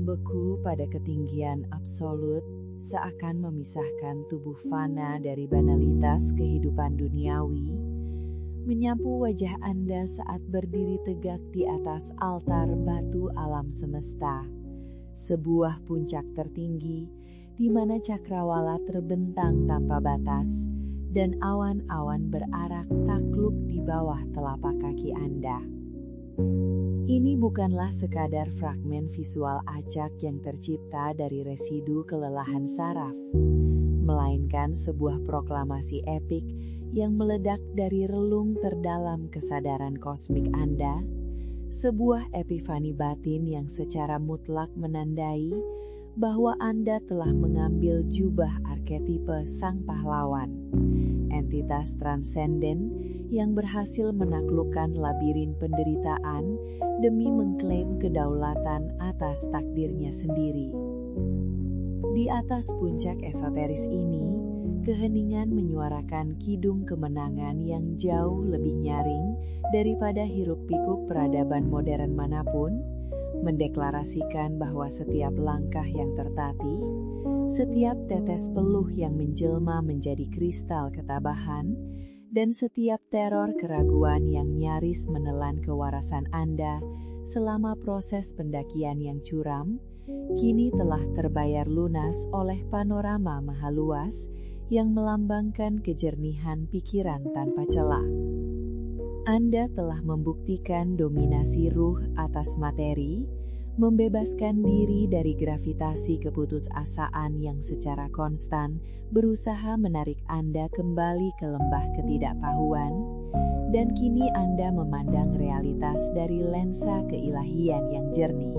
membeku pada ketinggian absolut, seakan memisahkan tubuh fana dari banalitas kehidupan duniawi, menyapu wajah Anda saat berdiri tegak di atas altar batu alam semesta, sebuah puncak tertinggi di mana cakrawala terbentang tanpa batas dan awan-awan berarak takluk di bawah telapak kaki Anda. Ini bukanlah sekadar fragmen visual acak yang tercipta dari residu kelelahan saraf, melainkan sebuah proklamasi epik yang meledak dari relung terdalam kesadaran kosmik Anda, sebuah epifani batin yang secara mutlak menandai bahwa Anda telah mengambil jubah arketipe sang pahlawan, entitas transenden yang berhasil menaklukkan labirin penderitaan demi mengklaim kedaulatan atas takdirnya sendiri. Di atas puncak esoteris ini, keheningan menyuarakan kidung kemenangan yang jauh lebih nyaring daripada hiruk-pikuk peradaban modern manapun, mendeklarasikan bahwa setiap langkah yang tertatih, setiap tetes peluh yang menjelma menjadi kristal ketabahan, dan setiap teror keraguan yang nyaris menelan kewarasan Anda selama proses pendakian yang curam, kini telah terbayar lunas oleh panorama maha luas yang melambangkan kejernihan pikiran tanpa celah. Anda telah membuktikan dominasi ruh atas materi, membebaskan diri dari gravitasi keputusasaan yang secara konstan berusaha menarik Anda kembali ke lembah ketidaktahuan, dan kini Anda memandang realitas dari lensa keilahian yang jernih.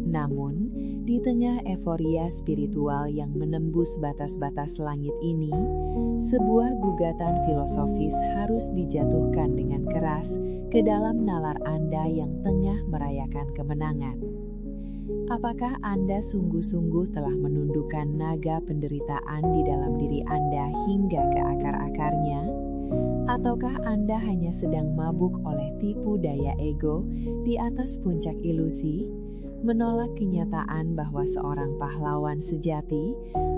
Namun, di tengah euforia spiritual yang menembus batas-batas langit ini, sebuah gugatan filosofis harus dijatuhkan dengan keras ke dalam nalar Anda yang tengah merayakan kemenangan. Apakah Anda sungguh-sungguh telah menundukkan naga penderitaan di dalam diri Anda hingga ke akar-akarnya? Ataukah Anda hanya sedang mabuk oleh tipu daya ego di atas puncak ilusi, menolak kenyataan bahwa seorang pahlawan sejati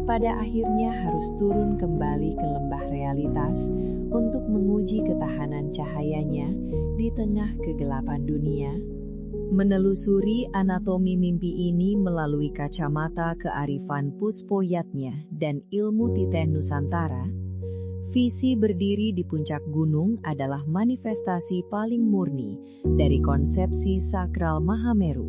pada akhirnya harus turun kembali ke lembah realitas untuk menguji ketahanan cahayanya di tengah kegelapan dunia? Menelusuri anatomi mimpi ini melalui kacamata kearifan Puspoyatnya dan ilmu Titen Nusantara, visi berdiri di puncak gunung adalah manifestasi paling murni dari konsepsi sakral Mahameru,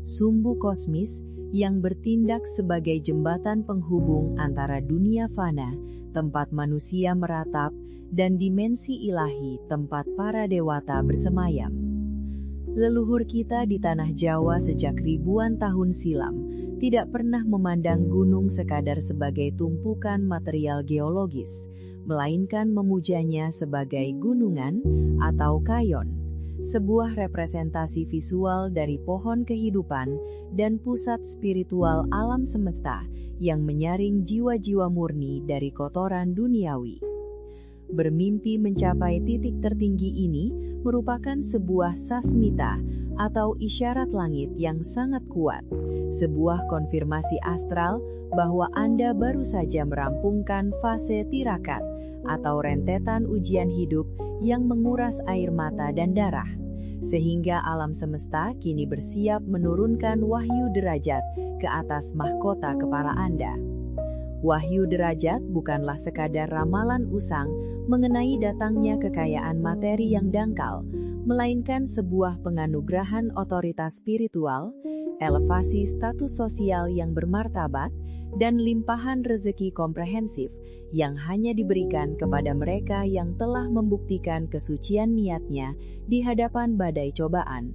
sumbu kosmis yang bertindak sebagai jembatan penghubung antara dunia fana, tempat manusia meratap, dan dimensi ilahi, tempat para dewata bersemayam. Leluhur kita di tanah Jawa sejak ribuan tahun silam tidak pernah memandang gunung sekadar sebagai tumpukan material geologis, melainkan memujanya sebagai gunungan atau kayon, sebuah representasi visual dari pohon kehidupan dan pusat spiritual alam semesta yang menyaring jiwa-jiwa murni dari kotoran duniawi. Bermimpi mencapai titik tertinggi ini merupakan sebuah sasmita atau isyarat langit yang sangat kuat, sebuah konfirmasi astral bahwa Anda baru saja merampungkan fase tirakat atau rentetan ujian hidup yang menguras air mata dan darah, sehingga alam semesta kini bersiap menurunkan wahyu derajat ke atas mahkota kepala Anda. Wahyu derajat bukanlah sekadar ramalan usang mengenai datangnya kekayaan materi yang dangkal, melainkan sebuah penganugerahan otoritas spiritual, elevasi status sosial yang bermartabat, dan limpahan rezeki komprehensif yang hanya diberikan kepada mereka yang telah membuktikan kesucian niatnya di hadapan badai cobaan.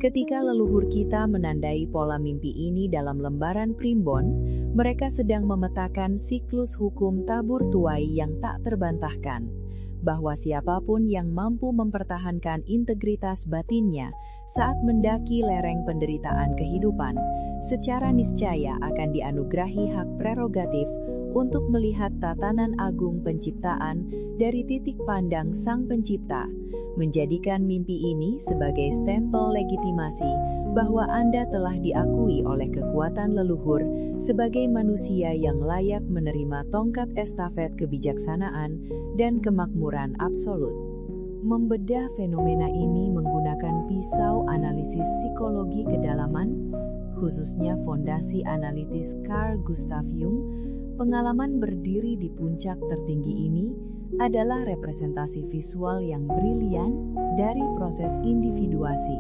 Ketika leluhur kita menandai pola mimpi ini dalam lembaran primbon, mereka sedang memetakan siklus hukum tabur tuai yang tak terbantahkan, bahwa siapapun yang mampu mempertahankan integritas batinnya saat mendaki lereng penderitaan kehidupan, secara niscaya akan dianugerahi hak prerogatif untuk melihat tatanan agung penciptaan dari titik pandang Sang Pencipta, menjadikan mimpi ini sebagai stempel legitimasi bahwa Anda telah diakui oleh kekuatan leluhur sebagai manusia yang layak menerima tongkat estafet kebijaksanaan dan kemakmuran absolut. Membedah fenomena ini menggunakan pisau analisis psikologi kedalaman, khususnya fondasi analitis Carl Gustav Jung. Pengalaman berdiri di puncak tertinggi ini adalah representasi visual yang brilian dari proses individuasi,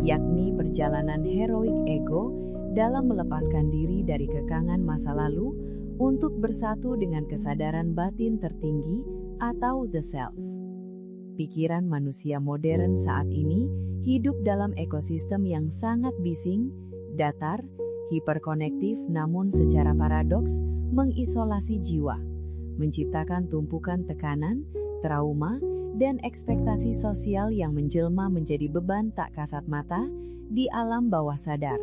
yakni perjalanan heroik ego dalam melepaskan diri dari kekangan masa lalu untuk bersatu dengan kesadaran batin tertinggi atau the self. Pikiran manusia modern saat ini hidup dalam ekosistem yang sangat bising, datar, hiperkonektif, namun secara paradoks mengisolasi jiwa, menciptakan tumpukan tekanan, trauma, dan ekspektasi sosial yang menjelma menjadi beban tak kasat mata di alam bawah sadar.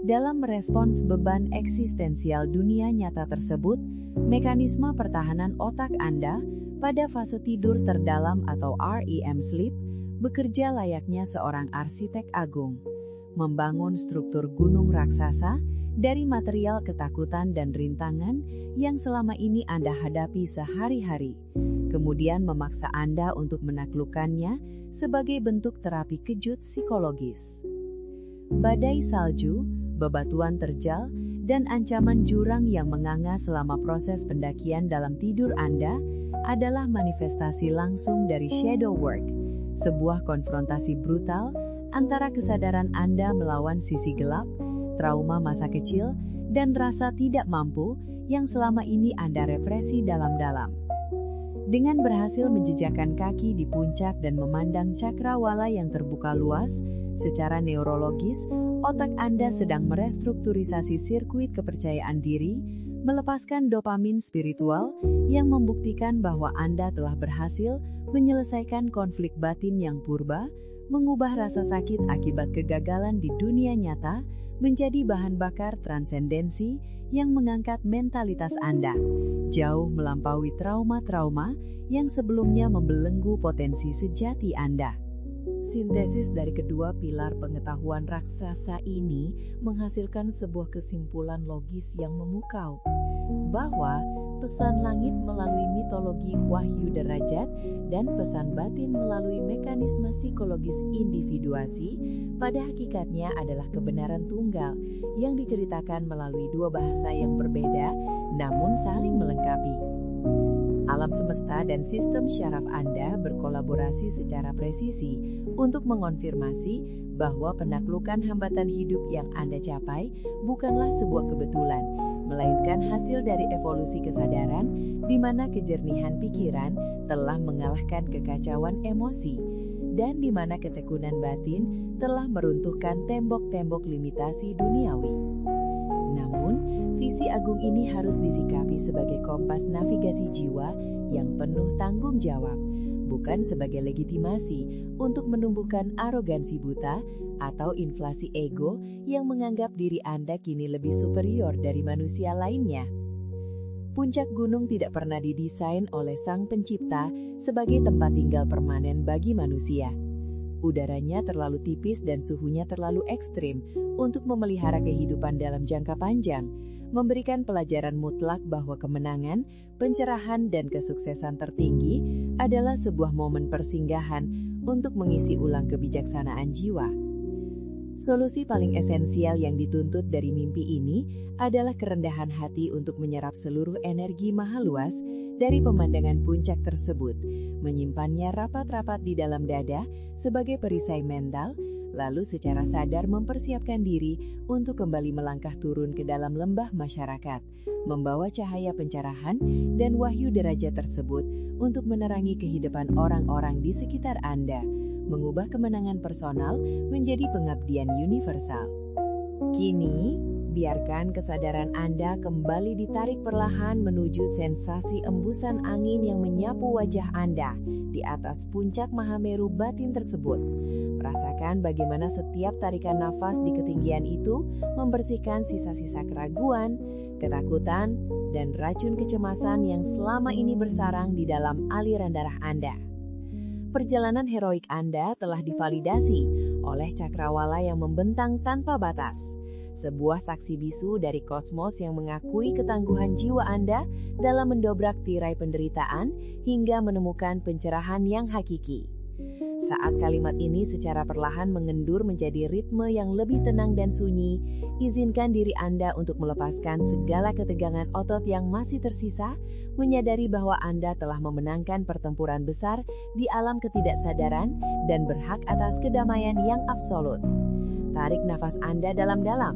Dalam merespons beban eksistensial dunia nyata tersebut, mekanisme pertahanan otak Anda pada fase tidur terdalam atau REM sleep bekerja layaknya seorang arsitek agung, membangun struktur gunung raksasa dari material ketakutan dan rintangan yang selama ini Anda hadapi sehari-hari, kemudian memaksa Anda untuk menaklukkannya sebagai bentuk terapi kejut psikologis. Badai salju, bebatuan terjal, dan ancaman jurang yang menganga selama proses pendakian dalam tidur Anda adalah manifestasi langsung dari shadow work, sebuah konfrontasi brutal antara kesadaran Anda melawan sisi gelap, trauma masa kecil, dan rasa tidak mampu yang selama ini Anda represi dalam-dalam. Dengan berhasil menjejakkan kaki di puncak dan memandang cakrawala yang terbuka luas, secara neurologis, otak Anda sedang merestrukturisasi sirkuit kepercayaan diri, melepaskan dopamin spiritual yang membuktikan bahwa Anda telah berhasil menyelesaikan konflik batin yang purba, mengubah rasa sakit akibat kegagalan di dunia nyata menjadi bahan bakar transendensi yang mengangkat mentalitas Anda, jauh melampaui trauma-trauma yang sebelumnya membelenggu potensi sejati Anda. Sintesis dari kedua pilar pengetahuan raksasa ini menghasilkan sebuah kesimpulan logis yang memukau, bahwa pesan langit melalui mitologi wahyu derajat dan pesan batin melalui mekanisme psikologis individuasi pada hakikatnya adalah kebenaran tunggal yang diceritakan melalui dua bahasa yang berbeda namun saling melengkapi. Alam semesta dan sistem syaraf Anda berkolaborasi secara presisi untuk mengonfirmasi bahwa penaklukan hambatan hidup yang Anda capai bukanlah sebuah kebetulan, melainkan hasil dari evolusi kesadaran di mana kejernihan pikiran telah mengalahkan kekacauan emosi dan di mana ketekunan batin telah meruntuhkan tembok-tembok limitasi duniawi. Namun, visi agung ini harus disikapi sebagai kompas navigasi jiwa yang penuh tanggung jawab, bukan sebagai legitimasi untuk menumbuhkan arogansi buta atau inflasi ego yang menganggap diri Anda kini lebih superior dari manusia lainnya. Puncak gunung tidak pernah didesain oleh Sang Pencipta sebagai tempat tinggal permanen bagi manusia. Udaranya terlalu tipis dan suhunya terlalu ekstrim untuk memelihara kehidupan dalam jangka panjang, memberikan pelajaran mutlak bahwa kemenangan, pencerahan, dan kesuksesan tertinggi adalah sebuah momen persinggahan untuk mengisi ulang kebijaksanaan jiwa. Solusi paling esensial yang dituntut dari mimpi ini adalah kerendahan hati untuk menyerap seluruh energi maha luas dari pemandangan puncak tersebut, menyimpannya rapat-rapat di dalam dada sebagai perisai mental, lalu secara sadar mempersiapkan diri untuk kembali melangkah turun ke dalam lembah masyarakat, membawa cahaya pencerahan dan wahyu derajat tersebut untuk menerangi kehidupan orang-orang di sekitar Anda, mengubah kemenangan personal menjadi pengabdian universal. Kini, biarkan kesadaran Anda kembali ditarik perlahan menuju sensasi embusan angin yang menyapu wajah Anda di atas puncak Mahameru batin tersebut. Rasakan bagaimana setiap tarikan nafas di ketinggian itu membersihkan sisa-sisa keraguan, ketakutan, dan racun kecemasan yang selama ini bersarang di dalam aliran darah Anda. Perjalanan heroik Anda telah divalidasi oleh cakrawala yang membentang tanpa batas. Sebuah saksi bisu dari kosmos yang mengakui ketangguhan jiwa Anda dalam mendobrak tirai penderitaan hingga menemukan pencerahan yang hakiki. Saat kalimat ini secara perlahan mengendur menjadi ritme yang lebih tenang dan sunyi, izinkan diri Anda untuk melepaskan segala ketegangan otot yang masih tersisa, menyadari bahwa Anda telah memenangkan pertempuran besar di alam ketidaksadaran dan berhak atas kedamaian yang absolut. Tarik nafas Anda dalam-dalam,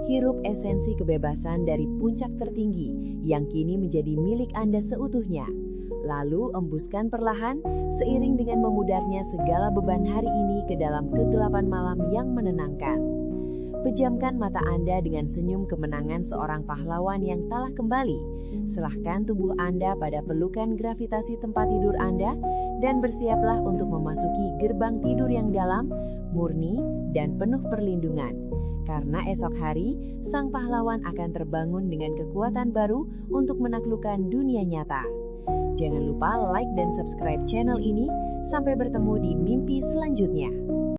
hirup esensi kebebasan dari puncak tertinggi yang kini menjadi milik Anda seutuhnya. Lalu embuskan perlahan, seiring dengan memudarnya segala beban hari ini ke dalam kegelapan malam yang menenangkan. Pejamkan mata Anda dengan senyum kemenangan seorang pahlawan yang telah kembali. Serahkan tubuh Anda pada pelukan gravitasi tempat tidur Anda, dan bersiaplah untuk memasuki gerbang tidur yang dalam, murni, dan penuh perlindungan. Karena esok hari, sang pahlawan akan terbangun dengan kekuatan baru untuk menaklukkan dunia nyata. Jangan lupa like dan subscribe channel ini. Sampai bertemu di mimpi selanjutnya.